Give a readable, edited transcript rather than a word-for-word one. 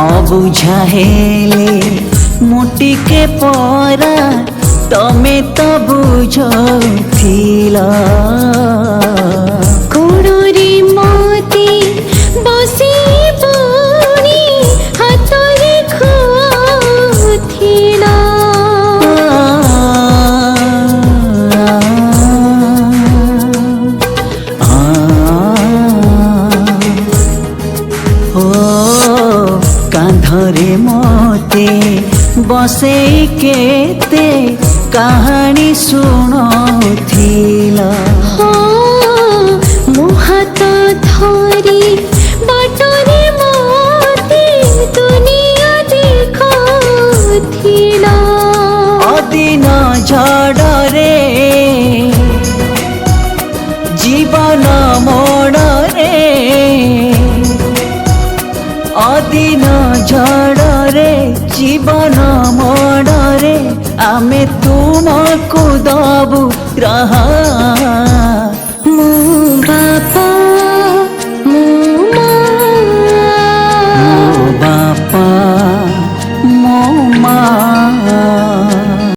अबुझा हेले मुटी के परा तमे तो बुझथिला कोणरे मते बसी पुणी हातरे खुथिला कांधरे मते बसे केते कहानी शुणुथिला मो हाथ धरी बाटरे मते दुनिया देखथिला अदिन झड़रे जीवन मोड़रे अदिन झड़रे जीवन मोड़रे आमे तुमको दबु रहा